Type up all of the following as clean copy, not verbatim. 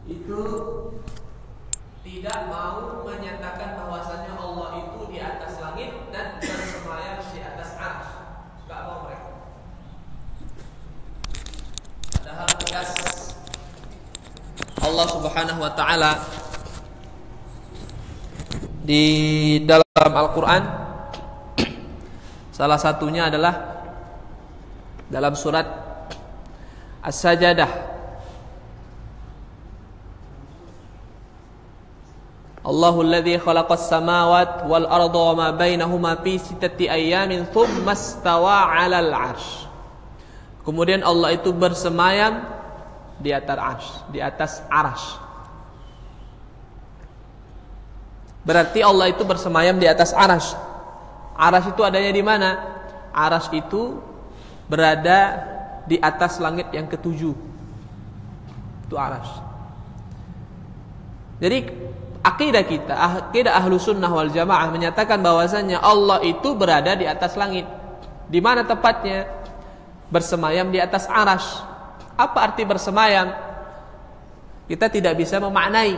itu tidak mau menyatakan bahwasanya Allah itu di atas langit dan bersemayam di atas arsy. Enggak mau mereka. Padahal tegas Allah Subhanahu wa taala di dalam Al-Qur'an, salah satunya adalah dalam surat As-Sajdah. Allahul ladzi khalaqas samawati wal arda wa ma bainahuma fi sittati ayyamin tsumma istawa 'alal 'arsy. Kemudian Allah itu bersemayam di atas arsy, di atas arsy. Berarti Allah itu bersemayam di atas arsy. Arsy itu adanya di mana? Arsy itu berada di atas langit yang ketujuh. Itu arsy. Jadi akidah kita, akidah Ahlus Sunnah wal Jamaah menyatakan bahwasanya Allah itu berada di atas langit. Di mana tepatnya? Bersemayam di atas arsy. Apa arti bersemayam? Kita tidak bisa memaknai,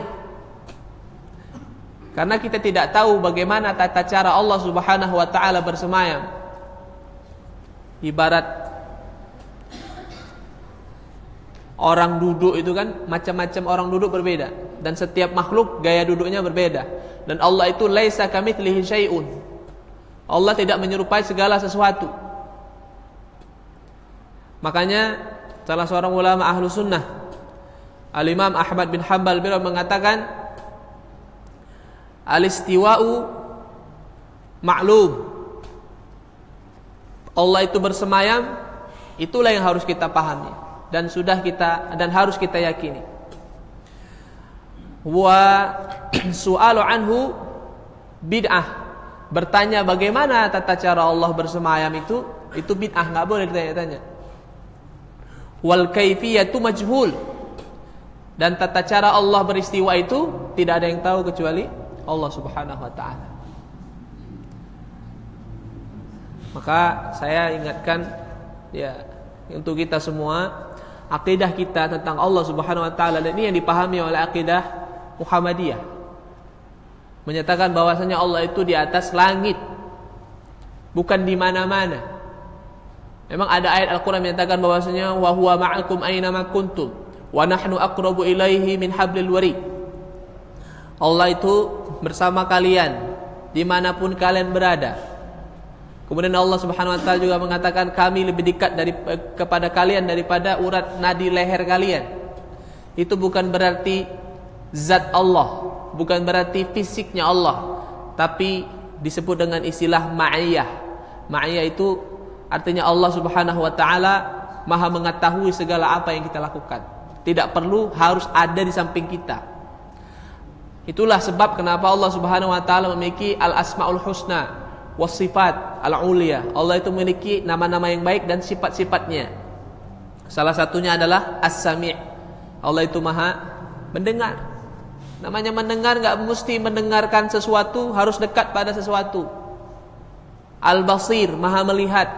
karena kita tidak tahu bagaimana tata cara Allah Subhanahu wa taala bersemayam. Ibarat orang duduk itu kan, macam-macam orang duduk berbeda, dan setiap makhluk gaya duduknya berbeda. Dan Allah itu laisa kamitslihi syai'un. Allah tidak menyerupai segala sesuatu. Makanya salah seorang ulama Ahlus Sunnah, Al-Imam Ahmad bin Hanbal, beliau mengatakan al-istiwa'u ma'lum. Allah itu bersemayam, itulah yang harus kita pahami dan harus kita yakini. Wa su'alu anhu bid'ah. Bertanya bagaimana tata cara Allah bersemayam itu bid'ah, enggak boleh ditanya-tanya. Wal kaifiyatu majhul. Dan tata cara Allah beristiwa itu tidak ada yang tahu kecuali Allah Subhanahu wa taala. Maka saya ingatkan ya untuk kita semua, akidah kita tentang Allah Subhanahu wa taala, dan ini yang dipahami oleh akidah Muhammadiyah, menyatakan bahwasanya Allah itu di atas langit, bukan di mana-mana. Memang ada ayat Al-Qur'an menyatakan bahwasanya wa huwa ma'akum aina ma kuntum wa nahnu aqrabu ilaihi min hablil warid. Allah itu bersama kalian dimanapun kalian berada. Kemudian Allah Subhanahu wa taala juga mengatakan kami lebih dekat kepada kalian daripada urat nadi leher kalian. Itu bukan berarti zat Allah, bukan berarti fisiknya Allah, tapi disebut dengan istilah ma'iyah. Ma'iyah itu artinya Allah Subhanahu wa taala Maha mengetahui segala apa yang kita lakukan. Tidak perlu harus ada di samping kita. Itulah sebab kenapa Allah Subhanahu wa taala memiliki al-asmaul husna was-sifat al-ulia. Allah itu memiliki nama-nama yang baik dan sifat-sifatnya. Salah satunya adalah As-Sami'. Allah itu Maha mendengar. Namanya mendengar, enggak mesti mendengarkan sesuatu harus dekat pada sesuatu. Al-Basir, Maha melihat.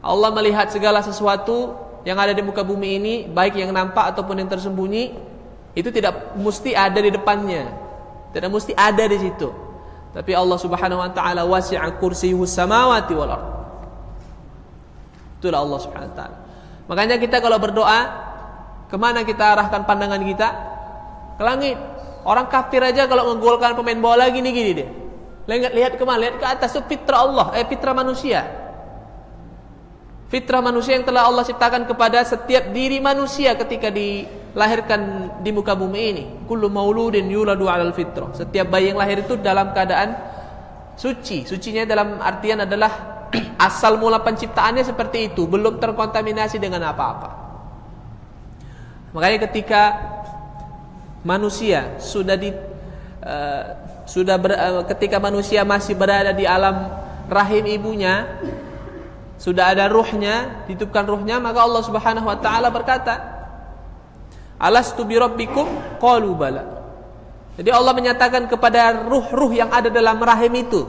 Allah melihat segala sesuatu yang ada di muka bumi ini, baik yang nampak ataupun yang tersembunyi. Itu tidak mesti ada di depannya, tidak mesti ada di situ. Tapi Allah Subhanahu wa taala wasi'a kursiyyuhus samawati wal ardh. Itulah Allah Subhanahu wa taala. Makanya kita kalau berdoa, kemana kita arahkan pandangan kita? Ke langit. Orang kafir aja kalau ngegolkan pemain bola gini-gini dia. Lihat kemana? Lihat ke atas. Itu fitrah Allah, fitrah manusia. Fitrah manusia yang telah Allah ciptakan kepada setiap diri manusia ketika dilahirkan di muka bumi ini. Kullu mauludin yuladu 'alal fitrah. Setiap bayi yang lahir itu dalam keadaan suci. Sucinya dalam artian adalah asal mula penciptaannya seperti itu, belum terkontaminasi dengan apa-apa. Makanya ketika manusia ketika manusia masih berada di alam rahim ibunya, sudah ada ruhnya, dititipkan ruhnya, maka Allah Subhanahu wa taala berkata, "Alastu bi rabbikum?" Qalu bala. Jadi Allah menyatakan kepada ruh-ruh yang ada dalam rahim itu,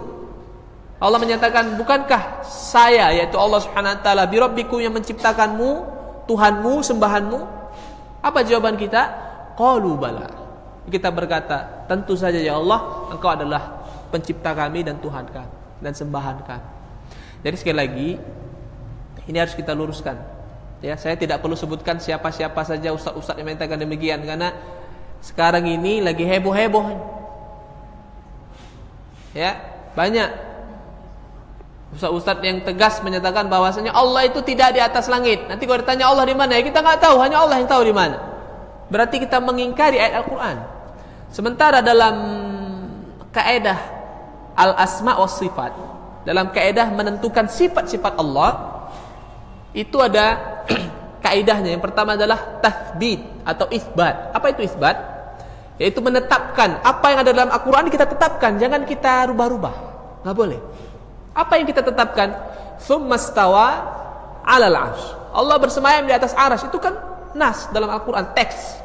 Allah menyatakan, "Bukankah saya, yaitu Allah Subhanahu wa taala, bi rabbikum, yang menciptakanmu, Tuhanmu, sembahanmu?" Apa jawaban kita? Qalu bala. Kita berkata, tentu saja ya Allah, Engkau adalah pencipta kami dan Tuhan kami dan sembahan kami. Jadi sekali lagi, ini harus kita luruskan. Ya, saya tidak perlu sebutkan siapa-siapa saja ustaz-ustaz yang mengatakan demikian, karena sekarang ini lagi heboh-heboh. Ya, banyak ustaz-ustaz yang tegas menyatakan bahwasanya Allah itu tidak di atas langit. Nanti kalau ditanya Allah di mana, ya kita nggak tahu, hanya Allah yang tahu di mana. Berarti kita mengingkari ayat Al-Quran. Sementara dalam kaidah al-asma was sifat, dalam kaidah menentukan sifat-sifat Allah, itu ada kaidahnya. Yang pertama adalah tathbit atau isbat. Apa itu isbat? Yaitu menetapkan apa yang ada dalam Al-Quran kita tetapkan, jangan kita rubah-rubah. Nggak boleh. Apa yang kita tetapkan? Tsumma stawa 'alal 'arsy. Allah bersemayam di atas arsy. Itu kan nas dalam Al-Quran, teks,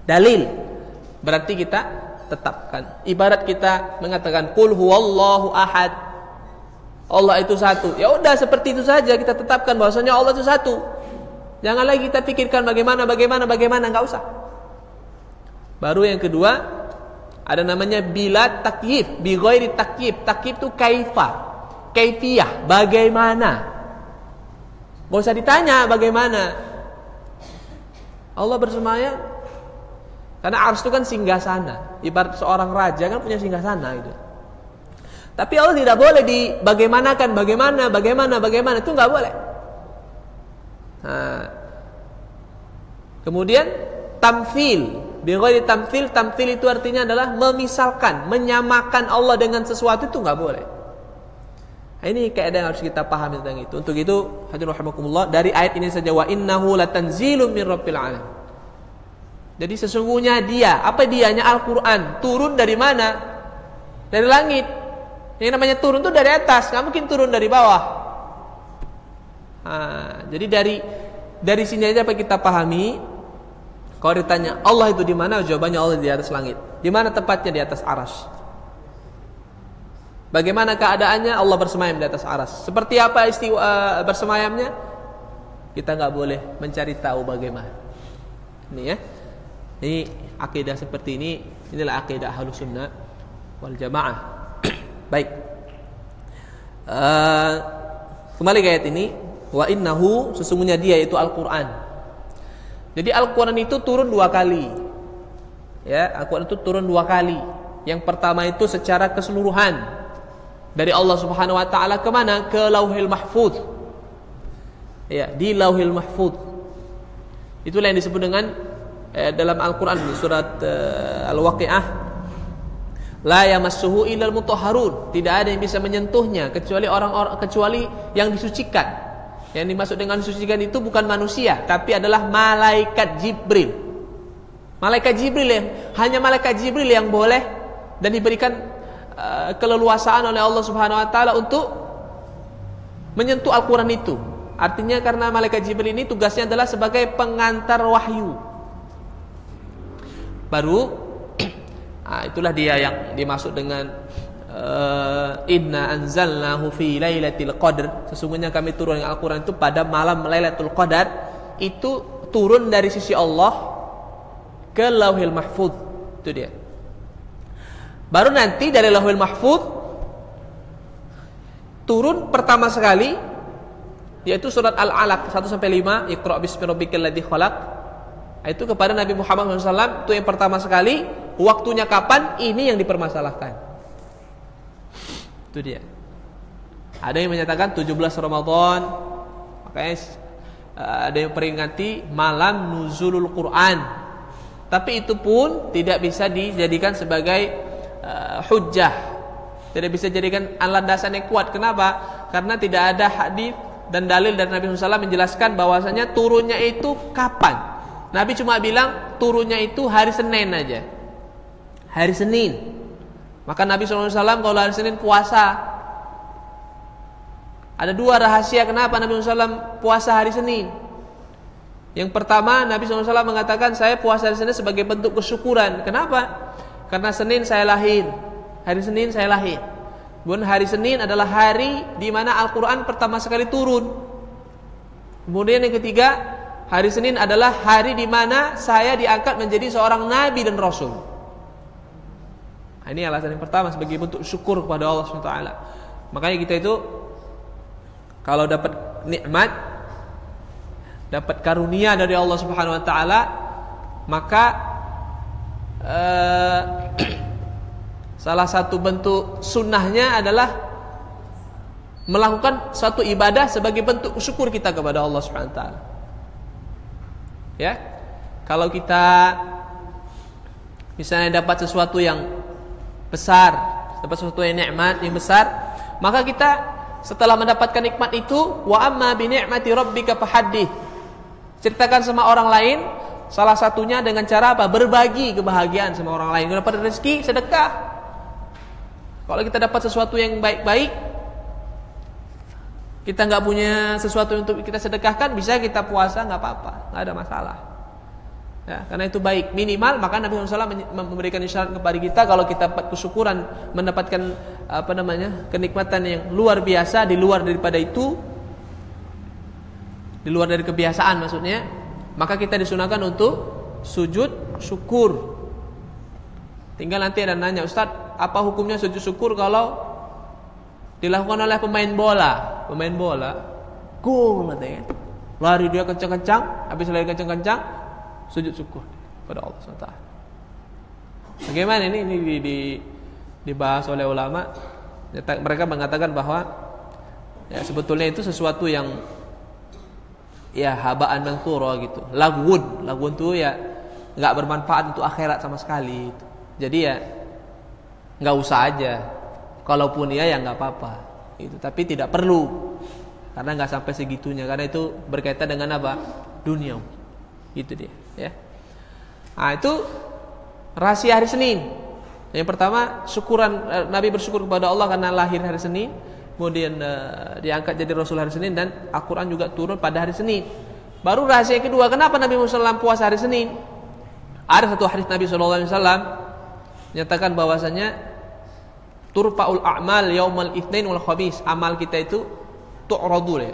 dalil. Berarti kita tetapkan. Ibarat kita mengatakan qul huwallahu ahad, Allah itu satu. Ya udah, seperti itu saja kita tetapkan bahwasanya Allah itu satu. Jangan lagi kita pikirkan bagaimana, enggak usah. Baru yang kedua, ada namanya bila takyif, bi ghairi takyif. Takyif itu kaifa, kaifiyah, bagaimana. Enggak usah ditanya bagaimana. Allah bersemayam, karena arsy itu kan singgasana. Ibarat seorang raja kan punya singgasana itu. Tapi Allah tidak boleh dibagaimanakan, bagaimana, itu enggak boleh. Nah, kemudian tamtsil, bi ghairi tamtsil. Tamtsil itu artinya adalah memisalkan, menyamakan Allah dengan sesuatu, itu enggak boleh. Nah, ini kaidah yang harus kita pahami tentang itu. Untuk itu, hadirin rahimakumullah, dari ayat ini saja, wa innahu latanzilun min rabbil alamin. Jadi sesungguhnya dia, apa dianya? Al-Quran. Turun dari mana? Dari langit. Yang namanya turun itu dari atas, nggak mungkin turun dari bawah. Nah, jadi dari sini aja apa kita pahami. Kalau ditanya Allah itu di mana, jawabannya Allah di atas langit. Di mana tempatnya? Di atas arsy. Bagaimana keadaannya? Allah bersemayam di atas arsy. Seperti apa bersemayamnya? Kita nggak boleh mencari tahu bagaimana. Ini ya. Ini akidah seperti ini. Inilah akidah Ahlus Sunnah wal Jamaah. Baik. Kembali ke ayat ini, wa innahu, sesungguhnya dia itu Al-Qur'an. Jadi Al-Qur'an itu turun 2 kali. Ya, Al-Qur'an itu turun 2 kali. Yang pertama itu secara keseluruhan dari Allah Subhanahu wa taala ke mana? Ke Lauhil Mahfuz. Ya, di Lauhil Mahfuz. Itulah yang disebut dengan dalam Al-Qur'an di surat Al-Waqiah, la yamassuhu illal mutahharun. Tidak ada yang bisa menyentuhnya kecuali orang-orang, kecuali yang disucikan. Yang dimaksud dengan disucikan itu bukan manusia, tapi adalah malaikat Jibril. Malaikat Jibril, hanya malaikat Jibril yang boleh dan diberikan keleluasaan oleh Allah Subhanahu wa taala untuk menyentuh Al-Qur'an itu. Artinya karena malaikat Jibril ini tugasnya adalah sebagai pengantar wahyu. Baru itulah dia yang dimaksud dengan inna anzalnahu fi lailatul qadr. Sesungguhnya kami turun Al-Qur'an itu pada malam Lailatul Qadar. Itu turun dari sisi Allah ke Lauhil Mahfuz. Itu dia. Baru nanti dari Lauhil Mahfuz turun pertama sekali, yaitu surat Al-Alaq 1-5, Iqra bismi rabbikal ladzi khalaq. Itu kepada Nabi Muhammad SAW. Itu yang pertama sekali. Waktunya kapan? Ini yang dipermasalahkan. Itu dia. Ada yang menyatakan 17 Ramadan. Makanya ada yang peringati malam nuzulul Quran. Tapi itu pun tidak bisa dijadikan sebagai hujjah. Tidak bisa dijadikan landasan yang kuat. Kenapa? Karena tidak ada hadis dan dalil dari Nabi SAW menjelaskan bahwasanya turunnya itu kapan. Nabi cuma bilang turunnya itu hari Senin aja. Hari Senin. Maka Nabi SAW kalau hari Senin puasa. Ada 2 rahasia kenapa Nabi SAW puasa hari Senin. Yang pertama, Nabi SAW mengatakan saya puasa hari Senin sebagai bentuk kesyukuran. Kenapa? Karena Senin saya lahir. Hari Senin saya lahir. Kemudian hari Senin adalah hari di mana Al-Quran pertama sekali turun. Kemudian yang ketiga, hari Senin adalah hari di mana saya diangkat menjadi seorang nabi dan rasul. Nah, ini alasan yang pertama sebagai bentuk syukur kepada Allah SWT. Makanya kita itu kalau dapat nikmat, dapat karunia dari Allah Subhanahu wa taala, maka salah satu bentuk sunnahnya adalah melakukan suatu ibadah sebagai bentuk syukur kita kepada Allah Subhanahu wa taala. Ya. Kalau kita misalnya dapat sesuatu yang besar, dapat sesuatu yang nikmat yang besar, maka kita setelah mendapatkan nikmat itu, wa amma bi ni'mati rabbika fahaddits, ceritakan sama orang lain, salah satunya dengan cara apa? Berbagi kebahagiaan sama orang lain. Kalau dapat rezeki, sedekah. Kalau kita dapat sesuatu yang baik-baik, kita nggak punya sesuatu untuk kita sedekahkan, bisa kita puasa, nggak apa-apa, nggak ada masalah. Ya, karena itu baik. Minimal maka Nabi SAW memberikan isyarat kepada kita, kalau kita dapat kesyukuran, mendapatkan kenikmatan yang luar biasa di luar daripada itu, di luar dari kebiasaan maksudnya, maka kita disunahkan untuk sujud syukur. Tinggal nanti ada nanya, Ustaz, apa hukumnya sujud syukur kalau dilakukan oleh pemain bola, gol katanya, lari dia kencang-kencang, habis lari kencang-kencang, sujud syukur pada Allah SWT. Bagaimana ini dibahas oleh ulama? Mereka mengatakan bahwa ya sebetulnya itu sesuatu yang ya habaan manthura gitu, lagun itu ya nggak bermanfaat untuk akhirat sama sekali. Jadi ya nggak usah aja. Kalaupun ya nggak apa-apa itu, tapi tidak perlu karena nggak sampai segitunya, karena itu berkaitan dengan apa? Dunia. Itu dia ya. Nah, itu rahasia hari Senin. Yang pertama, syukuran, Nabi bersyukur kepada Allah karena lahir hari Senin, kemudian diangkat jadi Rasul hari Senin, dan Al-Quran juga turun pada hari Senin. Baru rahasia yang kedua, kenapa Nabi SAW puasa hari Senin? Ada satu hadis Nabi SAW menyatakan bahwasanya turfa'ul a'mal yaumal itsnain wal khamis, amal kita itu tu'radu ya,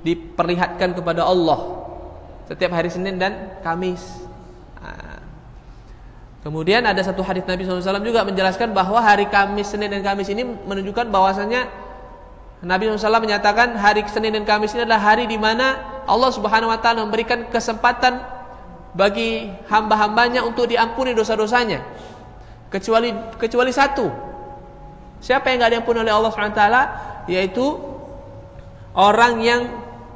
diperlihatkan kepada Allah setiap hari Senin dan Kamis. Kemudian ada satu hadis Nabi SAW juga menjelaskan bahwa hari Kamis, Senin dan Kamis ini menunjukkan bahwasanya Nabi SAW menyatakan hari Senin dan Kamis ini adalah hari di mana Allah Subhanahu wa taala memberikan kesempatan bagi hamba-hambanya untuk diampuni dosa-dosanya, kecuali satu. Siapa yang enggak diampuni oleh Allah Subhanahu wa taala? Yaitu orang yang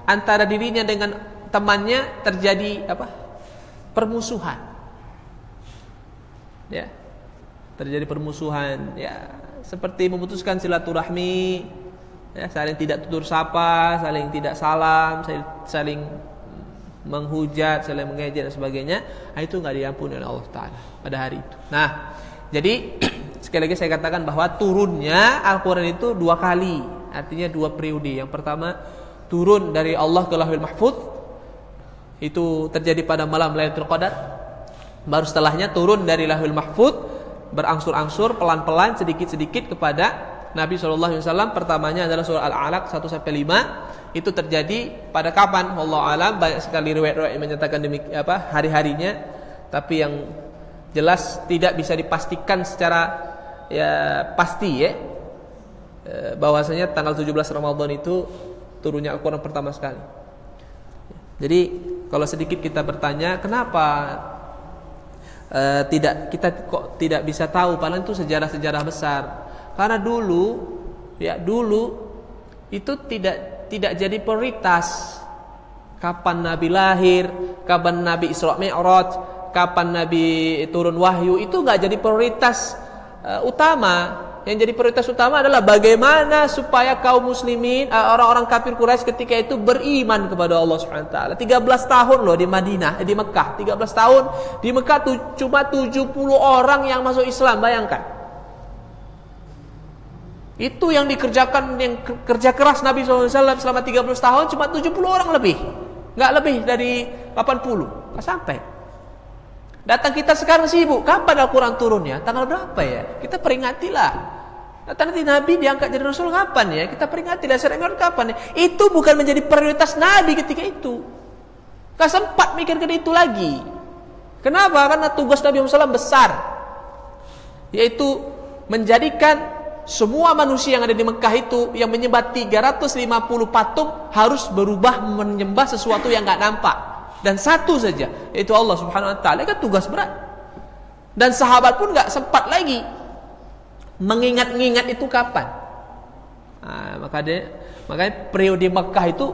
antara dirinya dengan temannya terjadi apa? Permusuhan. Ya. Terjadi permusuhan, ya, seperti memutuskan silaturahmi, ya, saling tidak tutur sapa, saling tidak salam, saling menghujat, saling mengejek dan sebagainya. Nah, itu enggak diampuni oleh Allah taala pada hari itu. Nah, jadi sekali lagi saya katakan bahwa turunnya Al-Quran itu 2 kali, artinya 2 periode. Yang pertama turun dari Allah ke Lauhul Mahfuz, itu terjadi pada malam Lailatul Qadar. Baru setelahnya turun dari Lauhul Mahfuz berangsur-angsur, pelan-pelan, sedikit-sedikit kepada Nabi SAW. Pertamanya adalah surah Al-Alaq 1-5. Itu terjadi pada kapan? Wallahu alam, banyak sekali riwayat-riwayat yang menyatakan hari-harinya, tapi yang jelas tidak bisa dipastikan secara ya pasti ya, bahwasanya tanggal 17 Ramadan itu turunnya Al-Quran pertama sekali. Jadi kalau sedikit kita bertanya, kenapa kita kok tidak bisa tahu? Padahal itu sejarah-sejarah besar. Karena dulu itu tidak jadi prioritas. Kapan Nabi lahir, kapan Nabi Isra Mi'raj, kapan Nabi turun wahyu, itu enggak jadi prioritas utama. Yang jadi prioritas utama adalah bagaimana supaya kaum muslimin, orang-orang kafir Quraisy ketika itu beriman kepada Allah Subhanahu wa taala. 13 tahun loh di Mekah, 13 tahun di Mekah cuma 70 orang yang masuk Islam, bayangkan. Itu yang dikerjakan, yang kerja keras Nabi SAW selama 13 tahun cuma 70 orang lebih. Enggak lebih dari 80, enggak sampai. Datang kita sekarang sibuk, kapan Al-Quran turunnya? Tanggal berapa ya? Kita peringatilah. Nanti Nabi diangkat jadi Rasul kapan ya? Kita peringatilah. Kapan ya? Itu bukan menjadi prioritas Nabi ketika itu. Gak sempat mikirkan itu lagi. Kenapa? Karena tugas Nabi Muhammad SAW besar, yaitu menjadikan semua manusia yang ada di Mekah itu yang menyembah 350 patung harus berubah menyembah sesuatu yang gak nampak. Dan satu saja, yaitu Allah Subhanahu Wa Taala. Kan tugas berat. Dan sahabat pun gak sempat lagi mengingat-ingat itu kapan. Makanya periode Mekah itu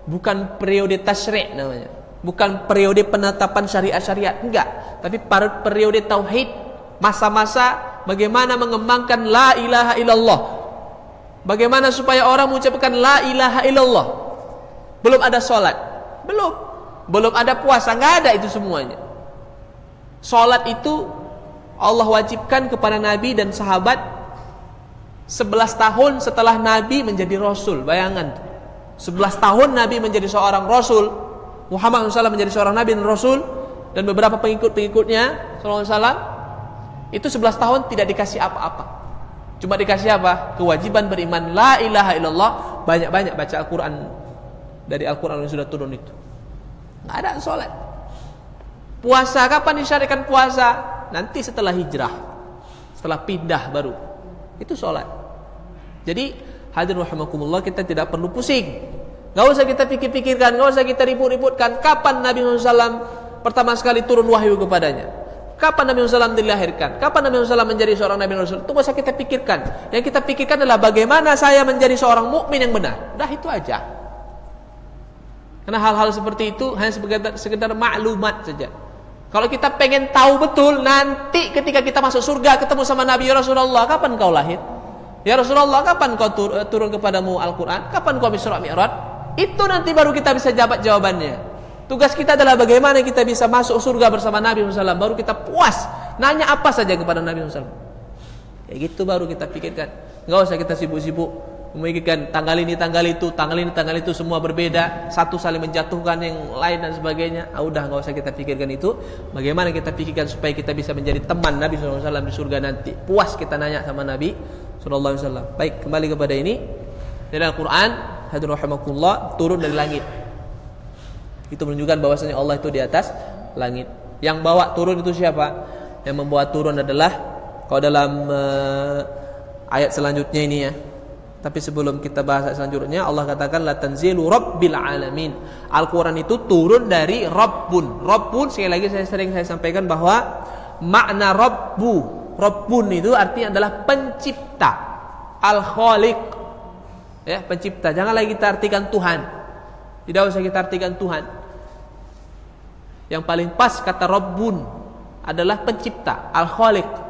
bukan periode tasyri' namanya, bukan periode penetapan syariat-syariat, enggak, tapi periode tauhid, masa-masa bagaimana mengembangkan la ilaha illallah, bagaimana supaya orang mengucapkan la ilaha illallah. Belum ada salat, belum ada puasa, enggak ada itu semuanya. Salat itu Allah wajibkan kepada Nabi dan sahabat 11 tahun setelah Nabi menjadi Rasul. Bayangkan, 11 tahun Nabi menjadi seorang Rasul, Muhammad SAW menjadi seorang Nabi dan Rasul, dan beberapa pengikut-pengikutnya SAW, itu 11 tahun tidak dikasih apa-apa. Cuma dikasih apa? Kewajiban beriman la ilaha illallah, banyak-banyak baca Al-Quran, dari Al-Quran yang sudah turun itu. Nggak ada sholat. Puasa, kapan disyariatkan puasa? Nanti setelah hijrah, setelah pindah baru itu sholat. Jadi hadirin rahimakumullah, kita tidak perlu pusing, gak usah kita pikir-pikirkan, gak usah kita ribut-ributkan kapan Nabi Muhammad SAW pertama sekali turun wahyu kepadanya, kapan Nabi Muhammad SAW dilahirkan, kapan Nabi Muhammad SAW menjadi seorang Nabi Rasul. Itu gak usah kita pikirkan. Yang kita pikirkan adalah bagaimana saya menjadi seorang mukmin yang benar. Udah itu aja. Karena hal-hal seperti itu hanya sekedar maklumat saja. Kalau kita pengen tahu betul, nanti ketika kita masuk surga ketemu sama Nabi, ya Rasulullah, kapan kau lahir? Ya Rasulullah, kapan kau turun kepadamu Al-Quran? Kapan kau Isra Mi'raj? Itu nanti baru kita bisa jawab jawabannya. Tugas kita adalah bagaimana kita bisa masuk surga bersama Nabi SAW. Baru kita puas, nanya apa saja kepada Nabi SAW. Kayak gitu baru kita pikirkan. Nggak usah kita sibuk-sibuk memikirkan tanggal ini, tanggal itu, tanggal ini, tanggal itu, semua berbeda, satu saling menjatuhkan yang lain dan sebagainya. Udah nggak usah kita pikirkan itu. Bagaimana kita pikirkan supaya kita bisa menjadi teman Nabi SAW di surga nanti. Puas kita nanya sama Nabi SAW. Baik, kembali kepada ini. Dari Al-Quran, hadirin rahimakumullah, turun dari langit. Itu menunjukkan bahwasanya Allah itu di atas langit. Yang bawa turun itu siapa? Yang membawa turun adalah, kalau dalam ayat selanjutnya ini ya. Tapi sebelum kita bahas ayat selanjutnya, Allah katakan la tanzilu rabbil alamin. Al-Quran itu turun dari Rabbun. Rabbun, sekali lagi saya sampaikan bahwa makna Rabbun itu artinya adalah pencipta, Al-Khaliq, ya, pencipta. Jangan lagi kita artikan Tuhan. Tidak usah kita artikan Tuhan. Yang paling pas kata Rabbun adalah pencipta, Al-Khaliq.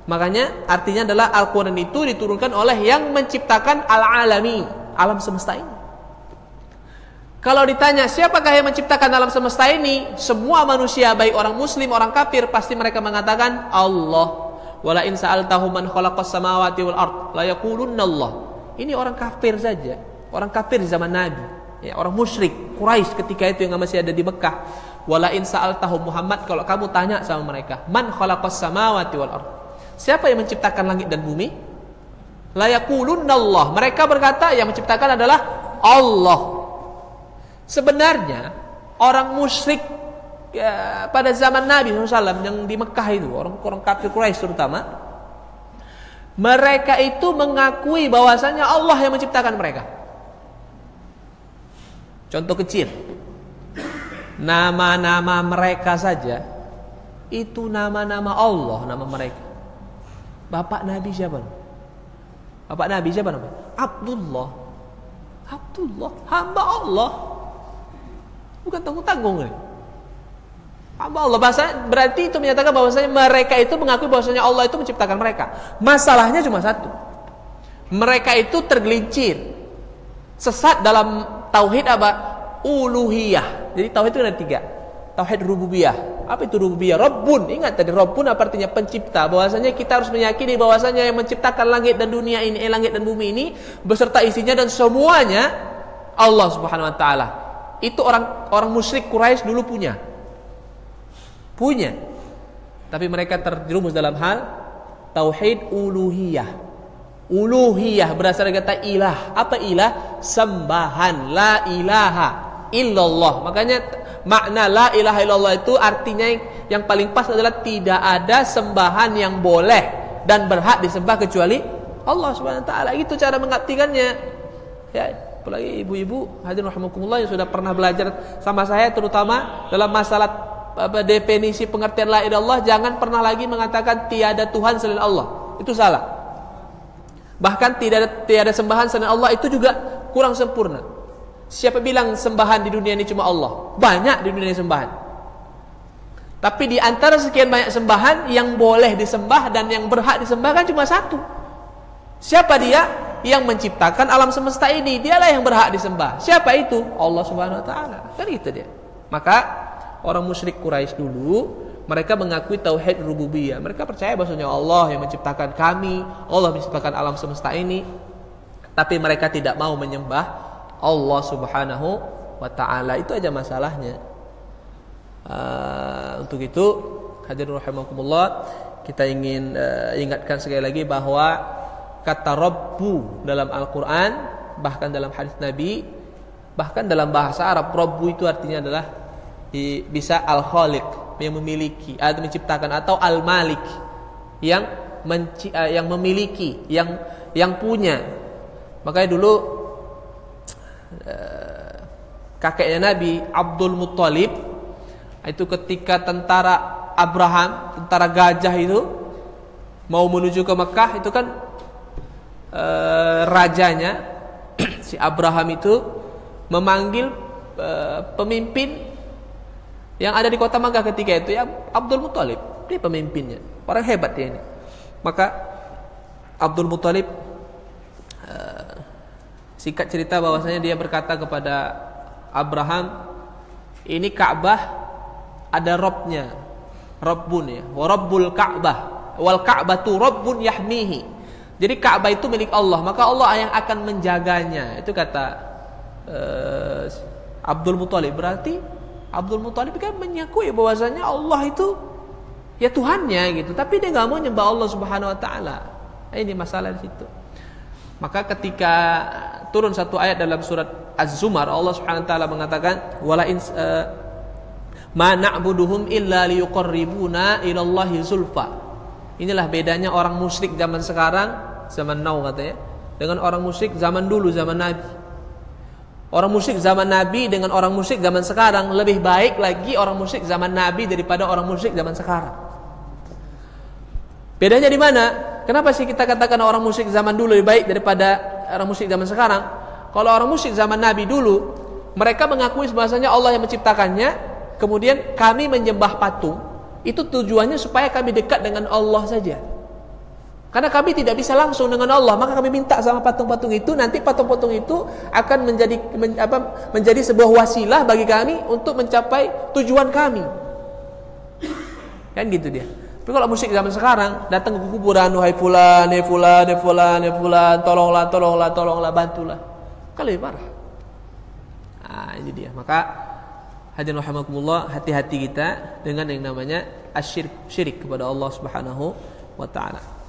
Makanya artinya adalah Al-Quran itu diturunkan oleh yang menciptakan al-alami, alam semesta ini. Kalau ditanya siapakah yang menciptakan alam semesta ini, semua manusia, baik orang muslim, orang kafir, pasti mereka mengatakan Allah. Wala in sa'altahum man khalaqas samawati wal ard la yaqulunna Allah. Ini orang kafir saja, orang kafir di zaman Nabi, ya, orang musyrik Quraisy ketika itu yang masih ada di Mekah. Wala in sa'altahum Muhammad, kalau kamu tanya sama mereka, man khalaqas samawati wal ard, siapa yang menciptakan langit dan bumi? La yaqulunna Allah. Mereka berkata yang menciptakan adalah Allah. Sebenarnya orang musyrik ya, pada zaman Nabi SAW yang di Mekah itu, orang kafir Quraisy terutama, mereka itu mengakui bahwasanya Allah yang menciptakan mereka. Contoh kecil, nama-nama mereka saja itu nama-nama Allah, nama mereka. Bapak Nabi siapa? Bapak Nabi siapa namanya? Abdullah, hamba Allah. Bukan tanggung-tanggung. Hamba Allah, bahasa berarti itu menyatakan bahwasanya mereka itu mengakui bahwasanya Allah itu menciptakan mereka. Masalahnya cuma satu. Mereka itu tergelincir, sesat dalam tauhid apa? Uluhiyah. Jadi tauhid itu ada 3. Tauhid rububiyah. Apa itu rububiyah? Rabbun. Ingat tadi Rabbun apa artinya? Pencipta. Bahwasanya kita harus meyakini bahwasanya yang menciptakan langit dan dunia ini, langit dan bumi ini beserta isinya dan semuanya Allah Subhanahu wa taala. Itu orang musyrik Quraisy dulu punya. Tapi mereka terjerumus dalam hal tauhid uluhiyah. Uluhiyah berasal dari kata ilah. Apa ilah? Sembahan. La ilaha illallah. Makanya makna la ilaha illallah itu artinya yang paling pas adalah tidak ada sembahan yang boleh dan berhak disembah kecuali Allah Subhanahu wa taala. Itu cara mengartikannya. Ya, apalagi ibu-ibu hadirin rahimakumullah yang sudah pernah belajar sama saya terutama dalam masalah definisi pengertian la ilaha illallah, jangan pernah lagi mengatakan tiada Tuhan selain Allah. Itu salah. Bahkan tiada sembahan selain Allah itu juga kurang sempurna. Siapa bilang sembahan di dunia ini cuma Allah? Banyak di dunia ini sembahan. Tapi di antara sekian banyak sembahan, yang boleh disembah dan yang berhak disembah kan cuma satu. Siapa dia? Yang menciptakan alam semesta ini. Dialah yang berhak disembah. Siapa itu? Allah Subhanahu wa taala. Kan itu dia. Maka orang musyrik Quraisy dulu, mereka mengakui tauhid rububiyah. Mereka percaya bahwasanya Allah yang menciptakan kami, Allah menciptakan alam semesta ini. Tapi mereka tidak mau menyembah Allah Subhanahu wa taala. Itu aja masalahnya. Untuk itu hadirin rahimakumullah, kita ingin ingatkan sekali lagi bahwa kata Rabbu dalam Al-Quran, bahkan dalam hadis Nabi, bahkan dalam bahasa Arab, Rabbu itu artinya adalah bisa Al-Khaliq, yang memiliki atau menciptakan, atau Al-Malik, yang memiliki, yang punya. Makanya dulu kakeknya Nabi Abdul Muttalib itu ketika tentara Abraham, tentara gajah itu mau menuju ke Mekah, itu kan rajanya si Abraham itu memanggil pemimpin yang ada di kota Makkah ketika itu, ya Abdul Muttalib, dia pemimpinnya, orang hebat dia ini. Maka Abdul Muttalib singkat cerita bahwasanya dia berkata kepada Abraham, ini Ka'bah ada Rabbnya, Rabbun ya, wa Rabbul Ka'bah wal Ka'batu Rabbun yahmihi. Jadi Ka'bah itu milik Allah, maka Allah yang akan menjaganya. Itu kata Abdul Muttalib. Berarti Abdul Muttalib kan menyakui bahwasanya Allah itu ya Tuhannya gitu, tapi dia nggak mau nyembah Allah Subhanahu wa taala. Ini masalah di situ. Maka ketika turun satu ayat dalam surat Az-Zumar, Allah Subhanahu wa taala mengatakan, wala in ma na'buduhum illa liyuqarribuna ilallahi zulfa. Inilah bedanya orang musyrik zaman sekarang, zaman now katanya, dengan orang musyrik zaman dulu, zaman Nabi. Orang musyrik zaman Nabi dengan orang musyrik zaman sekarang, lebih baik lagi orang musyrik zaman Nabi daripada orang musyrik zaman sekarang. Bedanya di mana? Kenapa sih kita katakan orang musyrik zaman dulu lebih baik daripada orang musyrik zaman sekarang? Kalau orang musyrik zaman Nabi dulu, mereka mengakui bahwasanya Allah yang menciptakannya, kemudian kami menyembah patung, itu tujuannya supaya kami dekat dengan Allah saja. Karena kami tidak bisa langsung dengan Allah, maka kami minta sama patung-patung itu, nanti patung-patung itu akan menjadi sebuah wasilah bagi kami untuk mencapai tujuan kami. Kan gitu dia. Tapi kalau musyrik zaman sekarang datang ke kuburan, wahai fulan, ya fulan, ya fulan, ya fulan, tolonglah, bantulah. Kan lebih parah. Nah, ini dia. Maka hadirin rahimakumullah, hati-hati kita dengan yang namanya syirik kepada Allah Subhanahu wa taala.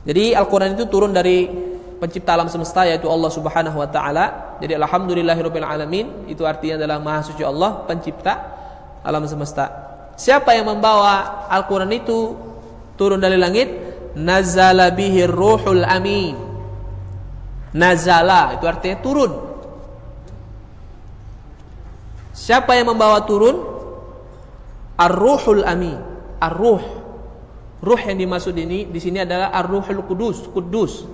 Jadi Al-Quran itu turun dari pencipta alam semesta, yaitu Allah Subhanahu wa taala. Jadi alhamdulillahirabbil alamin, itu artinya adalah maha suci Allah, pencipta alam semesta. Siapa yang membawa Al-Quran itu turun dari langit? Nazala bihir ruhul amin. Nazala itu artinya turun. Siapa yang membawa turun? Ar-ruhul amin. Ar-ruh. Ruh yang dimaksud ini di sini adalah Ar-Ruhul Qudus,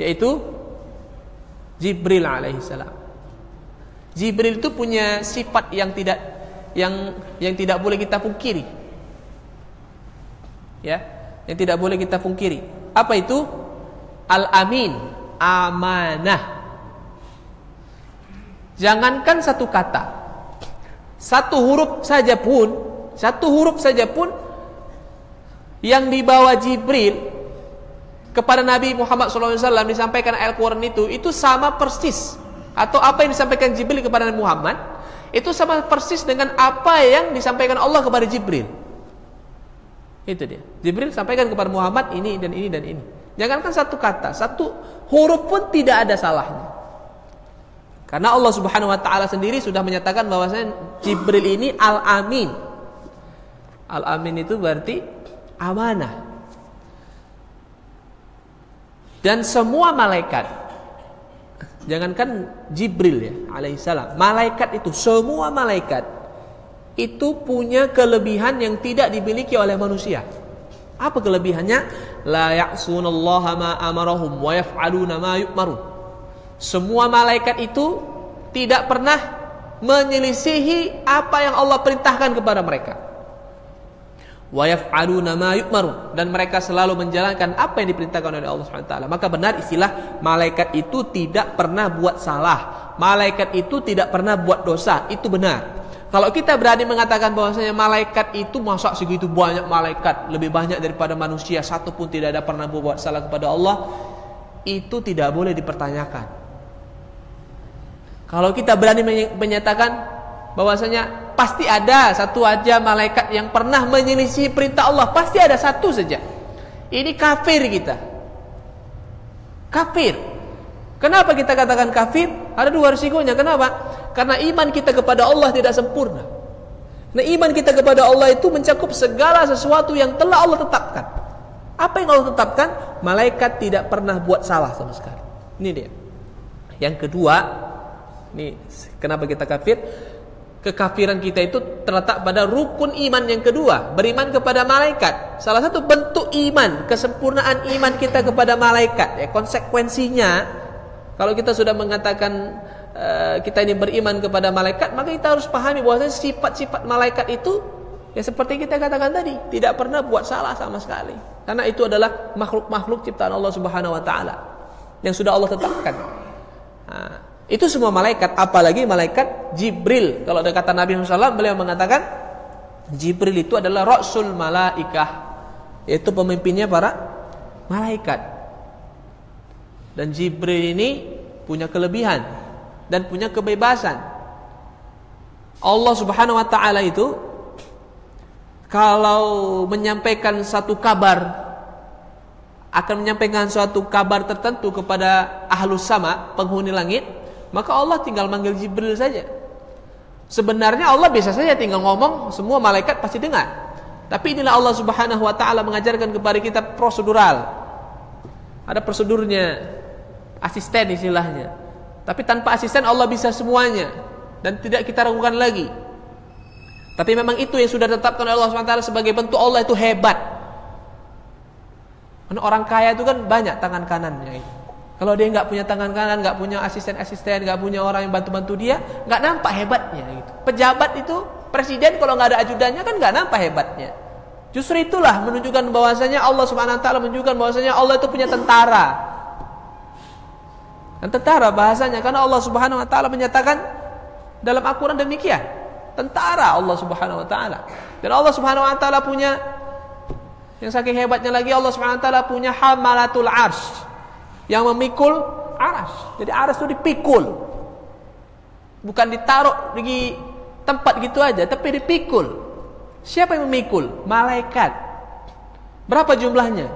yaitu Jibril alaihissalam. Jibril itu punya sifat yang tidak boleh kita pungkiri. Ya, yang tidak boleh kita pungkiri. Apa itu? Al-Amin, amanah. Jangankan satu kata, satu huruf saja pun yang dibawa Jibril kepada Nabi Muhammad SAW disampaikan Al-Quran itu sama persis, atau apa yang disampaikan Jibril kepada Nabi Muhammad itu sama persis dengan apa yang disampaikan Allah kepada Jibril. Itu dia. Jibril sampaikan kepada Muhammad ini dan ini dan ini. Jangankan satu kata, satu huruf pun tidak ada salahnya. Karena Allah Subhanahu wa taala sendiri sudah menyatakan bahwasanya Jibril ini Al-Amin. Al-Amin itu berarti amanah. Dan semua malaikat, jangankan Jibril ya alaihissalam, malaikat itu, semua malaikat itu punya kelebihan yang tidak dimiliki oleh manusia. Apa kelebihannya? La ya'sunallaha ma amarahum wa yaf'aluna ma yu'marun. Semua malaikat itu tidak pernah menyelisihi apa yang Allah perintahkan kepada mereka. Wa yaf'aluna ma yu'marun, dan mereka selalu menjalankan apa yang diperintahkan oleh Allah Subhanahu wa taala. Maka benar istilah malaikat itu tidak pernah buat salah. Malaikat itu tidak pernah buat dosa. Itu benar. Kalau kita berani mengatakan bahwasanya malaikat itu masa segitu banyak malaikat, lebih banyak daripada manusia, satu pun tidak ada pernah berbuat salah kepada Allah, itu tidak boleh dipertanyakan. Kalau kita berani menyatakan bahwasanya pasti ada satu aja malaikat yang pernah menyelisih perintah Allah, pasti ada satu saja, ini kafir kita. Kafir. Kenapa kita katakan kafir? Ada dua risikonya. Kenapa? Karena iman kita kepada Allah tidak sempurna. Nah, iman kita kepada Allah itu mencakup segala sesuatu yang telah Allah tetapkan. Apa yang Allah tetapkan? Malaikat tidak pernah buat salah sama sekali. Ini dia. Yang kedua, ini kenapa kita kafir? Kekafiran kita itu terletak pada rukun iman yang kedua, beriman kepada malaikat. Salah satu bentuk iman, kesempurnaan iman kita kepada malaikat, ya, konsekuensinya kalau kita sudah mengatakan kita ini beriman kepada malaikat, maka kita harus pahami bahwa sifat-sifat malaikat itu ya seperti kita katakan tadi, tidak pernah buat salah sama sekali. Karena itu adalah makhluk-makhluk ciptaan Allah Subhanahu wa taala yang sudah Allah tetapkan. Nah, itu semua malaikat, apalagi malaikat Jibril. Kalau ada kata Nabi SAW, beliau mengatakan Jibril itu adalah Rasul Malaikah, yaitu pemimpinnya para malaikat. Dan Jibril ini punya kelebihan dan punya kebebasan. Allah Subhanahu wa taala itu kalau menyampaikan satu kabar, akan menyampaikan suatu kabar tertentu kepada ahlus sama, penghuni langit, maka Allah tinggal manggil Jibril saja. Sebenarnya Allah bisa saja tinggal ngomong, semua malaikat pasti dengar. Tapi inilah Allah Subhanahu wa taala mengajarkan kepada kita prosedural. Ada prosedurnya, asisten istilahnya. Tapi tanpa asisten Allah bisa semuanya dan tidak kita ragukan lagi. Tapi memang itu yang sudah ditetapkan oleh Allah Subhanahu wa taala sebagai bentuk Allah itu hebat. Karena orang kaya itu kan banyak tangan kanannya itu. Kalau dia nggak punya tangan kanan, nggak punya asisten-asisten, nggak punya orang yang bantu-bantu dia, nggak nampak hebatnya gitu. Pejabat itu, presiden kalau nggak ada ajudannya kan nggak nampak hebatnya. Justru itulah menunjukkan bahwasanya Allah Subhanahu wa taala menunjukkan bahwasanya Allah itu punya tentara. Dan tentara bahasanya karena Allah Subhanahu wa taala menyatakan dalam Al-Qur'an demikian. Tentara Allah Subhanahu wa taala. Dan Allah Subhanahu wa taala punya, yang saking hebatnya lagi, Allah Subhanahu wa taala punya hamalatul arsy, yang memikul aras. Jadi aras itu dipikul, bukan ditaruh di tempat gitu aja, tapi dipikul. Siapa yang memikul? Malaikat. Berapa jumlahnya?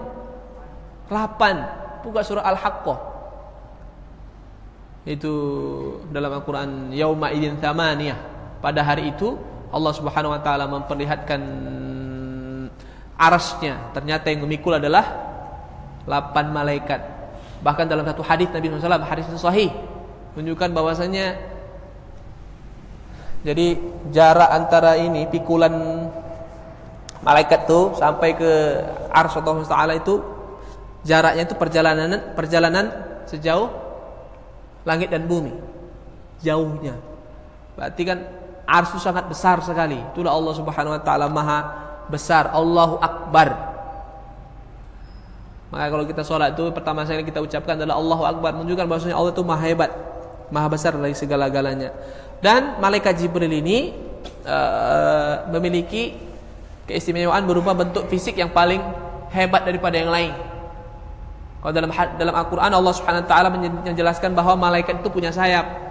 8. Buka surah Al-Haqqah. Itu dalam Al-Quran, yauma idzin tsamaniyah. Pada hari itu Allah Subhanahu wa taala memperlihatkan arasnya. Ternyata yang memikul adalah 8 malaikat. Bahkan dalam satu hadis Nabi SAW, hadis yang sahih, menunjukkan bahwasanya jadi jarak antara ini pikulan malaikat tuh sampai ke arsy Allah Taala itu jaraknya itu perjalanan sejauh langit dan bumi. Jauhnya. Berarti kan arsy itu sangat besar sekali. Itulah Allah Subhanahu wa taala Maha besar. Allahu Akbar. Maka kalau kita sholat itu pertama sekali kita ucapkan adalah Allahu Akbar, menunjukkan bahwasanya Allah itu maha hebat, maha besar dari segala-galanya. Dan malaikat Jibril ini memiliki keistimewaan berupa bentuk fisik yang paling hebat daripada yang lain. Kalau dalam Al-Quran Allah Subhanahu wa taala menjelaskan bahwa malaikat itu punya sayap.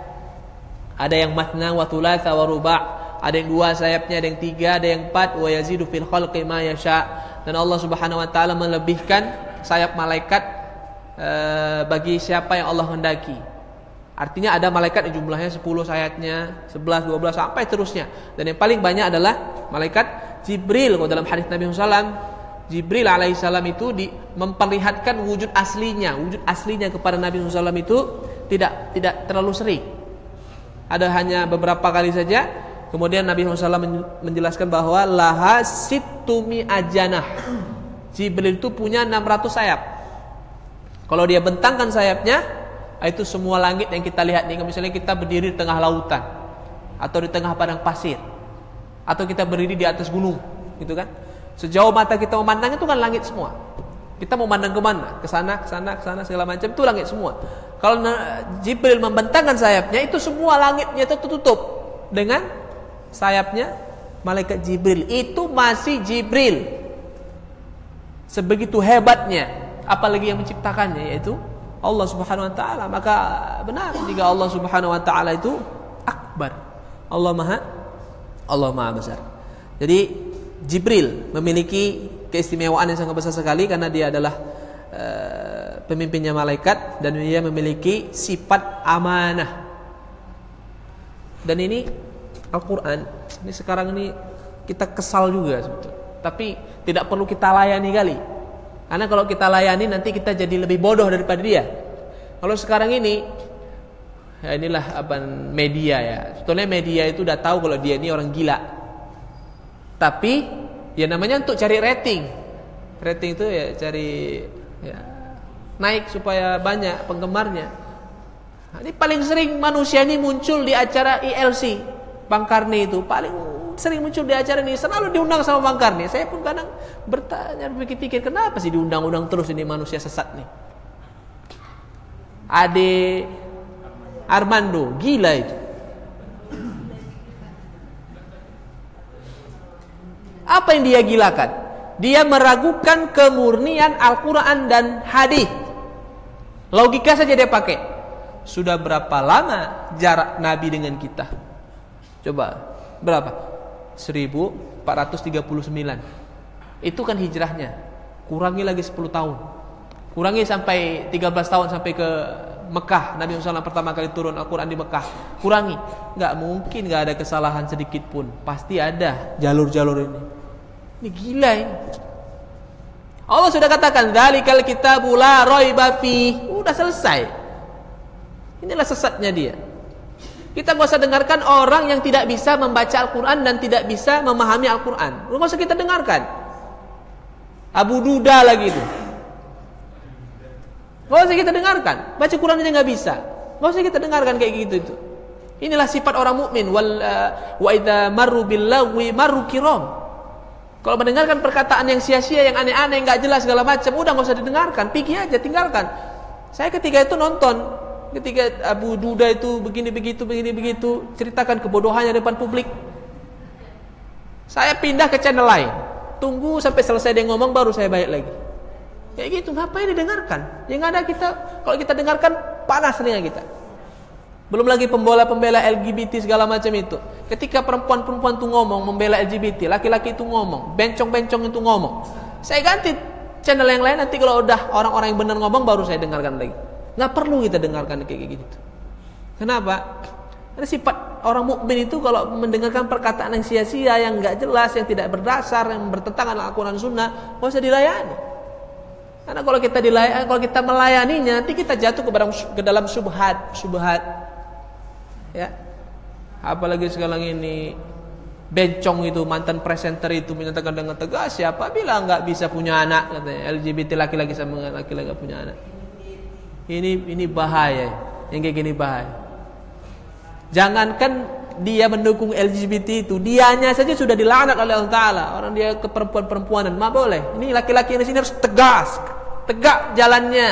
Ada yang matsna wa thulatsa wa ruba', ada yang 2 sayapnya, ada yang 3, ada yang 4, wa yazidu fil khalqi ma yasha. Dan Allah Subhanahu wa taala melebihkan sayap malaikat bagi siapa yang Allah hendaki. Artinya ada malaikat yang jumlahnya 10 sayapnya, 11, 12 sampai terusnya. Dan yang paling banyak adalah malaikat Jibril. Kalau dalam hadis Nabi SAW, Jibril alaihissalam itu memperlihatkan wujud aslinya kepada Nabi SAW itu tidak terlalu sering. Ada hanya beberapa kali saja. Kemudian Nabi SAW menjelaskan bahwa laha situmi ajanah. Jibril itu punya 600 sayap. Kalau dia bentangkan sayapnya, itu semua langit yang kita lihat nih, misalnya kita berdiri di tengah lautan atau di tengah padang pasir atau kita berdiri di atas gunung, gitu kan? Sejauh mata kita memandang itu kan langit semua. Kita mau mandang ke mana? Ke sana segala macam itu langit semua. Kalau Jibril membentangkan sayapnya, itu semua langitnya itu tertutup dengan sayapnya malaikat Jibril. Itu masih Jibril. Sebegitu hebatnya, apalagi yang menciptakannya, yaitu Allah Subhanahu wa taala. Maka benar jika Allah Subhanahu wa taala itu akbar. Allah Maha besar. Jadi Jibril memiliki keistimewaan yang sangat besar sekali karena dia adalah pemimpinnya malaikat dan dia memiliki sifat amanah. Dan ini Al-Qur'an, ini sekarang ini kita kesal juga sebetulnya. Tapi tidak perlu kita layani kali. Karena kalau kita layani nanti kita jadi lebih bodoh daripada dia. Kalau sekarang ini, ya inilah media ya. Sebetulnya media itu udah tahu kalau dia ini orang gila. Tapi ya namanya untuk cari rating. Rating itu ya cari naik supaya banyak penggemarnya. Nah, ini paling sering manusia ini muncul di acara ILC. Bang Karni itu paling sering muncul di acara ini, selalu diundang sama Bang Karni. Saya pun kadang bertanya, berpikir kenapa sih diundang-undang terus ini manusia sesat nih. Ade Armando, gila itu. Apa yang dia gilakan? Dia meragukan kemurnian Al-Quran dan hadis. Logika saja dia pakai. Sudah berapa lama jarak Nabi dengan kita? Coba, berapa? 1439. Itu kan hijrahnya. Kurangi lagi 10 tahun. Kurangi sampai 13 tahun sampai ke Mekah. Nabi SAW pertama kali turun Al-Quran di Mekah. Kurangi. Gak mungkin gak ada kesalahan sedikit pun. Pasti ada jalur-jalur ini. Ini gila ini. Allah sudah katakan, "Dzalikal kitabu la raiba fi." Udah selesai. Inilah sesatnya dia. Kita gak usah dengarkan orang yang tidak bisa membaca Al-Quran dan tidak bisa memahami Al-Quran. Gak usah kita dengarkan. Abu Duda lagi itu. Gak usah kita dengarkan. Baca Quran aja gak bisa. Gak usah kita dengarkan kayak gitu itu. Inilah sifat orang mukmin. Wa idza marru bil lagwi marru kiram. Kalau mendengarkan perkataan yang sia-sia, yang aneh-aneh, yang gak jelas segala macam, udah gak usah didengarkan. Pergi aja, tinggalkan. Saya ketika itu nonton. Ketika Abu Duda itu begini begitu ceritakan kebodohannya depan publik, saya pindah ke channel lain. Tunggu sampai selesai dia ngomong baru saya balik lagi. Kayak gitu, ngapain didengarkan? Yang ada kita, kalau kita dengarkan panas telinga kita. Belum lagi pembela LGBT segala macam itu. Ketika perempuan-perempuan itu ngomong membela LGBT, laki-laki itu ngomong, bencong-bencong itu ngomong, saya ganti channel yang lain. Nanti kalau udah orang-orang yang benar ngomong baru saya dengarkan lagi. Nggak perlu kita dengarkan kayak gitu. Kenapa? Karena sifat orang mukmin itu kalau mendengarkan perkataan yang sia-sia, yang nggak jelas, yang tidak berdasar, yang bertentangan dengan Al-Quran Sunnah, nggak usah dilayani. Karena kalau kita dilayani, kalau kita melayaninya, nanti kita jatuh ke dalam subhat. Ya, apalagi sekarang ini bencong itu, mantan presenter itu menyatakan dengan tegas, siapa bilang nggak bisa punya anak, katanya LGBT laki-laki sama laki-laki nggak punya anak. Ini bahaya, yang kayak gini bahaya. Jangankan dia mendukung LGBT itu, dianya saja sudah dilaknat oleh Allah Taala. Orang dia ke perempuan-perempuanan, mah boleh. Ini laki-laki yang di sini harus tegak jalannya.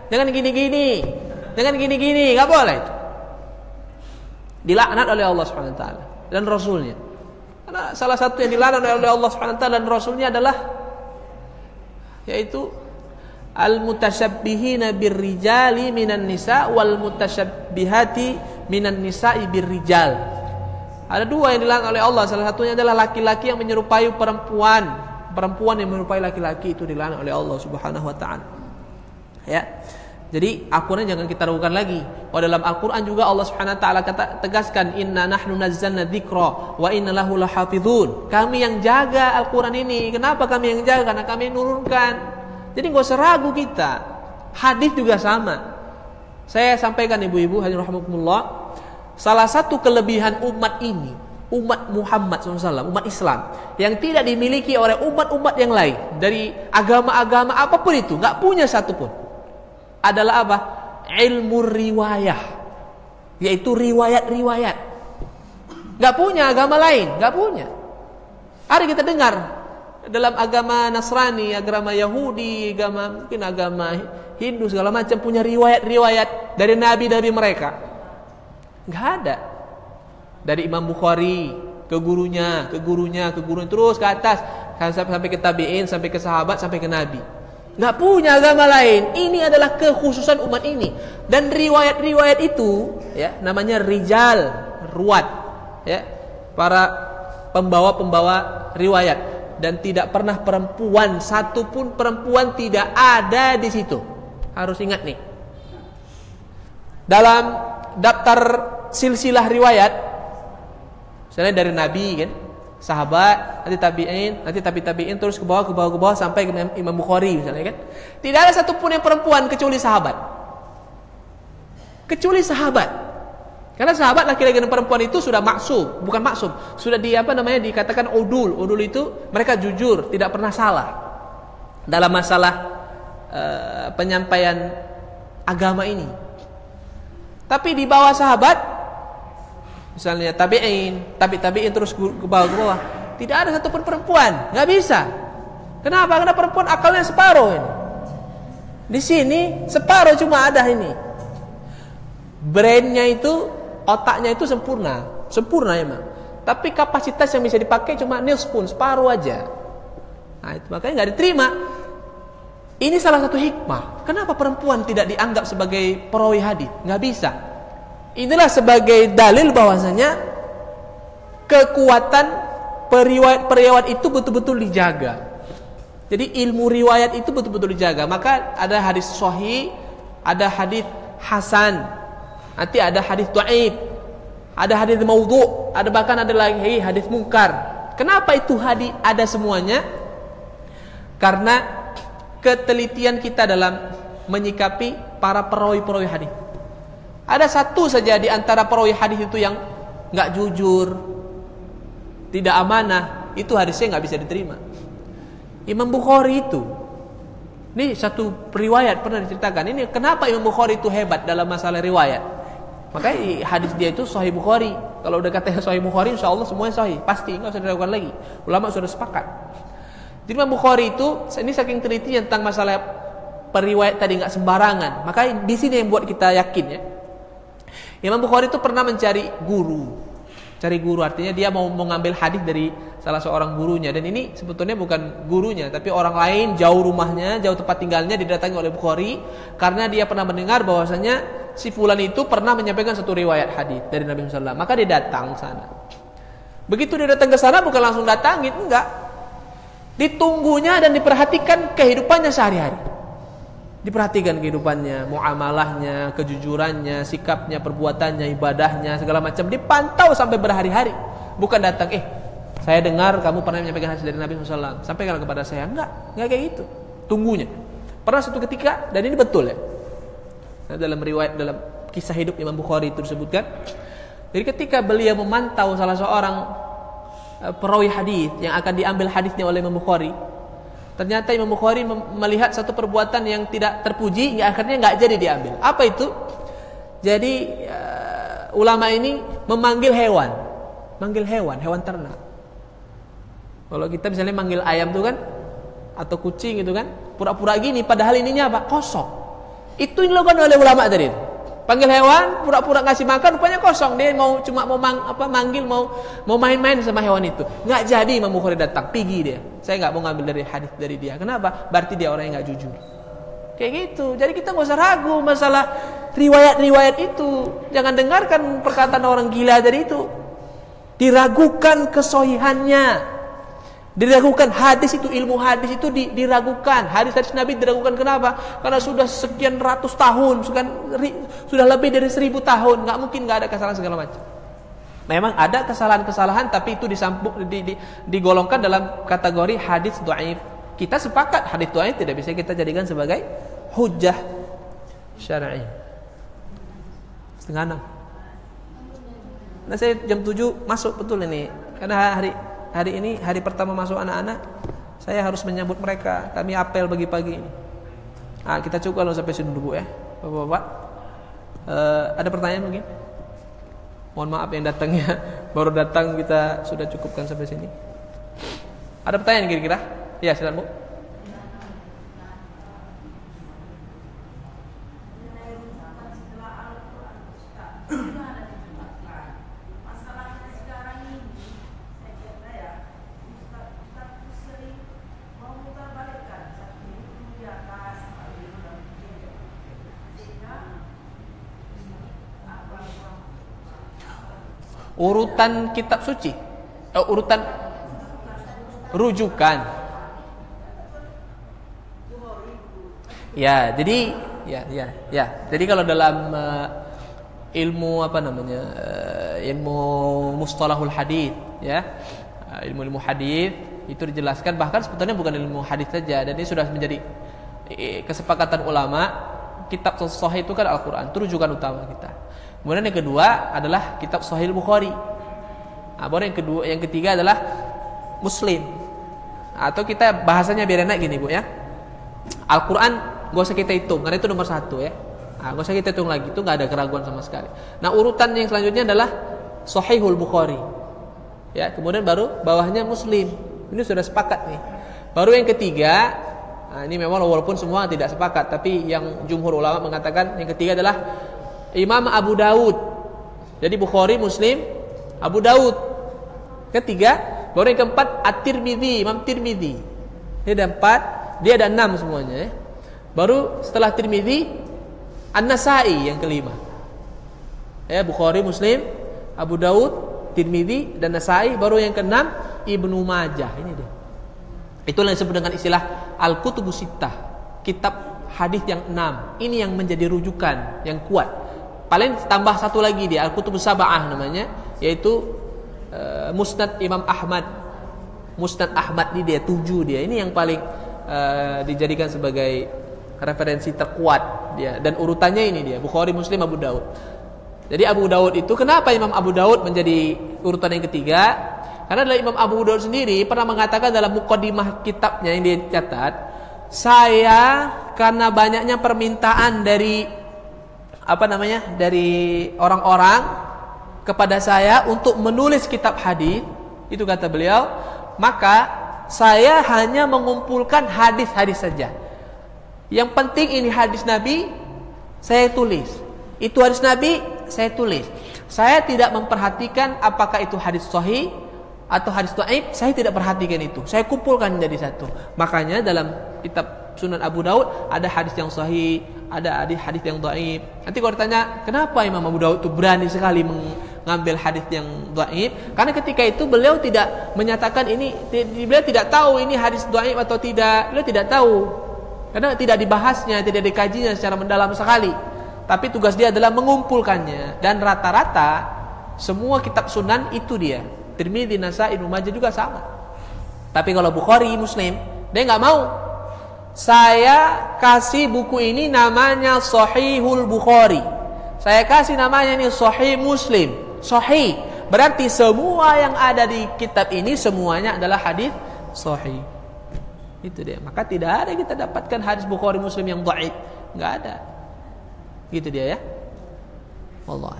Jangan gini-gini, nggak boleh. Dilaknat oleh Allah Subhanahu Wa Taala dan Rasulnya. Karena salah satu yang dilaknat oleh Allah Subhanahu Wa Taala dan Rasulnya adalah yaitu al-mutasyabbihina birrijali minan nisa wal mutasyabbihati minan nisa'i birrijal. Ada dua yang dilaknat oleh Allah. Salah satunya adalah laki-laki yang menyerupai perempuan yang menyerupai laki-laki, itu dilaknat oleh Allah Subhanahu wa taala. Ya. Jadi Al-Quran jangan kita ragukan lagi. Bahwa dalam Al-Quran juga Allah Subhanahu Wa Taala tegaskan, Inna nahnu nazzalna dzikra wa inna lahu lahafizun. Kami yang jaga Al-Quran ini. Kenapa kami yang jaga? Karena kami yang nurunkan. Jadi nggak usah ragu kita. Hadis juga sama. Saya sampaikan ibu-ibu hadirin rahimakumullah, salah satu kelebihan umat ini, umat Muhammad SAW, umat Islam, yang tidak dimiliki oleh umat-umat yang lain dari agama-agama apapun itu, nggak punya satupun, adalah apa? Ilmu riwayah, yaitu riwayat-riwayat. Nggak punya agama lain, nggak punya. Hari kita dengar dalam agama Nasrani, agama Yahudi, mungkin agama Hindu segala macam punya riwayat-riwayat dari nabi-nabi mereka. Nggak ada. Dari Imam Bukhari ke gurunya terus ke atas sampai ke tabi'in, sampai ke sahabat, sampai ke nabi. Nggak punya agama lain. Ini adalah kekhususan umat ini. Dan riwayat-riwayat itu, ya, namanya rijal, ruwat, ya, para pembawa riwayat. Dan tidak pernah perempuan, satupun perempuan tidak ada di situ. Harus ingat nih. Dalam daftar silsilah riwayat, misalnya dari Nabi kan, sahabat, nanti tabi'in, nanti tabi'in terus ke bawah sampai ke Imam Bukhari misalnya kan. Tidak ada satupun yang perempuan kecuali sahabat. Kecuali sahabat. Karena sahabat laki-laki dan perempuan itu sudah maksum, bukan maksum, sudah dikatakan udul. Udul itu mereka jujur, tidak pernah salah dalam masalah penyampaian agama ini. Tapi di bawah sahabat, misalnya tabi'in terus ke bawah, tidak ada satupun perempuan, nggak bisa. Kenapa? Karena perempuan akalnya separuh ini. Di sini separuh cuma ada ini. Brainnya itu, otaknya itu sempurna emang. Tapi kapasitas yang bisa dipakai cuma nilspun, separuh aja. Nah, itu makanya nggak diterima. Ini salah satu hikmah. Kenapa perempuan tidak dianggap sebagai perawi hadis? Nggak bisa. Inilah sebagai dalil bahwasanya kekuatan periwayat itu betul-betul dijaga. Jadi ilmu riwayat itu betul-betul dijaga. Maka ada hadis sahih, ada hadis hasan, nanti ada hadis dhaif, ada hadis maudhu', ada bahkan ada lagi hadis munkar. Kenapa itu hadis ada semuanya? Karena ketelitian kita dalam menyikapi para perawi-perawi hadis. Ada satu saja di antara perawi hadis itu yang nggak jujur, tidak amanah, itu hadisnya nggak bisa diterima. Imam Bukhari itu, ini satu riwayat pernah diceritakan. Ini kenapa Imam Bukhari itu hebat dalam masalah riwayat. Makanya hadis dia itu Sahih Bukhari. Kalau udah katanya Sahih Bukhari, insya Allah semuanya sahih, pasti nggak usah diragukan lagi. Ulama sudah sepakat. Jadi Imam Bukhari itu, ini saking telitinya tentang masalah periwayat tadi nggak sembarangan. Maka di sini yang buat kita yakin ya. Imam Bukhari itu pernah mencari guru. Cari guru artinya dia mau mengambil hadis dari salah seorang gurunya. Dan ini sebetulnya bukan gurunya, tapi orang lain, jauh rumahnya, jauh tempat tinggalnya, didatangi oleh Bukhari karena dia pernah mendengar bahwasanya si fulan itu pernah menyampaikan satu riwayat hadis dari Nabi SAW. Maka dia datang ke sana. Begitu dia datang ke sana bukan langsung datangin, enggak. Ditunggunya dan diperhatikan kehidupannya sehari-hari. Diperhatikan kehidupannya, muamalahnya, kejujurannya, sikapnya, perbuatannya, ibadahnya, segala macam. Dipantau sampai berhari-hari. Bukan datang, saya dengar kamu pernah menyampaikan hadis dari Nabi SAW, sampaikan kepada saya. Enggak kayak gitu. Tunggunya. Pernah suatu ketika, dan ini betul ya. Nah, dalam riwayat, dalam kisah hidup Imam Bukhari itu disebutkan. Jadi ketika beliau memantau salah seorang perawi hadis yang akan diambil hadisnya oleh Imam Bukhari, ternyata Imam Bukhari melihat satu perbuatan yang tidak terpuji, akhirnya nggak jadi diambil. Apa itu? Jadi ulama ini memanggil hewan ternak. Kalau kita misalnya manggil ayam itu kan, atau kucing itu kan, pura-pura gini, padahal ininya apa? Kosong. Itu yang dilakukan oleh ulama tadi. Panggil hewan, pura-pura ngasih makan, rupanya kosong. Dia mau manggil, mau main-main sama hewan itu. Nggak jadi Imam Bukhari datang, pergi dia. Saya nggak mau ngambil dari hadis dari dia. Kenapa? Berarti dia orang yang nggak jujur. Kayak gitu. Jadi kita nggak usah ragu masalah riwayat-riwayat itu. Jangan dengarkan perkataan orang gila dari itu. Diragukan kesohihannya. Diragukan hadis itu, ilmu hadis itu diragukan. Hadis-hadis Nabi diragukan, kenapa? Karena sudah sekian ratus tahun, sudah lebih dari 1000 tahun, nggak mungkin nggak ada kesalahan segala macam. Memang ada kesalahan-kesalahan, tapi itu digolongkan dalam kategori hadis dhaif. Kita sepakat hadis dhaif tidak bisa kita jadikan sebagai hujjah syar'i. 5:30. Nah, saya jam 7 masuk betul ini, karena hari ini hari pertama masuk anak-anak, saya harus menyambut mereka. Kami apel pagi-pagi ini. Nah, kita cukup kalau sampai sini dulu ya, Bapak-bapak. Ada pertanyaan mungkin? Mohon maaf yang datangnya baru datang, kita sudah cukupkan sampai sini. Ada pertanyaan kira-kira? Ya, silakan Bu. Urutan kitab suci, urutan rujukan. Ya, jadi Jadi kalau dalam ilmu ilmu mustalahul hadis, ya, ilmu hadis itu dijelaskan, bahkan sebetulnya bukan ilmu hadis saja, dan ini sudah menjadi kesepakatan ulama. Kitab sahih itu kan Al-Qur'an, itu rujukan utama kita. Kemudian yang kedua adalah kitab Sahih Bukhari. Baru yang ketiga adalah Muslim. Atau kita bahasanya biar enak gini Bu ya. Al-Quran gak usah kita hitung, karena itu nomor 1 ya. Gak usah kita hitung lagi, itu gak ada keraguan sama sekali. Nah, urutan yang selanjutnya adalah Sahihul Bukhari. Ya, kemudian baru bawahnya Muslim. Ini sudah sepakat nih. Baru yang ketiga, ini memang walaupun semua tidak sepakat, tapi yang jumhur ulama mengatakan yang ketiga adalah Imam Abu Daud. Jadi Bukhari, Muslim, Abu Daud. Ketiga, baru yang keempat At-Tirmidzi, Imam Tirmidzi. Ini ada 4, dia ada 6 semuanya ya. Baru setelah Tirmidzi An-Nasa'i yang kelima. Ya, Bukhari, Muslim, Abu Daud, Tirmidzi dan Nasa'i. Baru yang keenam Ibnu Majah. Ini dia. Itulah yang disebut dengan istilah Al-Kutubus Sittah, kitab hadis yang 6. Ini yang menjadi rujukan yang kuat. Paling tambah satu lagi dia Al-Kutubus Sab'ah namanya, yaitu Musnad Imam Ahmad. Musnad Ahmad ini dia 7 dia. Ini yang paling dijadikan sebagai referensi terkuat dia, dan urutannya ini dia Bukhari, Muslim, Abu Daud. Jadi Abu Daud itu, kenapa Imam Abu Daud menjadi urutan yang ketiga? Karena adalah Imam Abu Daud sendiri pernah mengatakan dalam muqaddimah kitabnya yang dia catat, saya karena banyaknya permintaan dari dari orang-orang kepada saya untuk menulis kitab hadis, itu kata beliau, maka saya hanya mengumpulkan hadis-hadis saja. Yang penting ini hadis Nabi, saya tulis. Itu hadis Nabi, saya tulis. Saya tidak memperhatikan apakah itu hadis sahih atau hadis dhaif, saya tidak perhatikan itu. Saya kumpulkan menjadi satu. Makanya dalam kitab Sunan Abu Daud ada hadis yang sahih, ada hadis yang dhaif. Nanti kalau ditanya, kenapa Imam Abu Daud itu berani sekali mengambil hadis yang dhaif? Karena ketika itu beliau tidak menyatakan ini, beliau tidak tahu ini hadis dhaif atau tidak. Beliau tidak tahu. Karena tidak dibahasnya, tidak dikajinya secara mendalam sekali. Tapi tugas dia adalah mengumpulkannya, dan rata-rata semua kitab sunan itu dia. Tirmidzi, Nasa'i, Ibnu Majah juga sama. Tapi kalau Bukhari, Muslim, dia nggak mau. Saya kasih buku ini namanya Sahihul Bukhari. Saya kasih namanya ini Sahih Muslim. Sahih berarti semua yang ada di kitab ini semuanya adalah hadis sahih. Itu dia. Maka tidak ada kita dapatkan hadis Bukhari, Muslim yang dhaif. Nggak ada. Gitu dia ya. Wallah.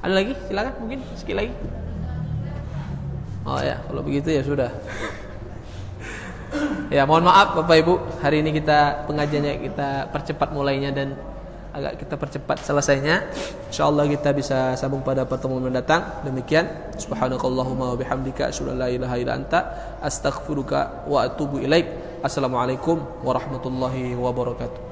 Ada lagi? Silakan, mungkin sekali lagi. Oh ya, kalau begitu ya sudah. Ya, mohon maaf Bapak Ibu, hari ini pengajiannya kita percepat mulainya dan agak kita percepat selesainya. Insyaallah kita bisa sambung pada pertemuan mendatang. Demikian, subhanakallahumma wa bihamdika asyhadu an la ilaha illa anta astaghfiruka wa atubu ilaik. Assalamualaikum warahmatullahi wabarakatuh.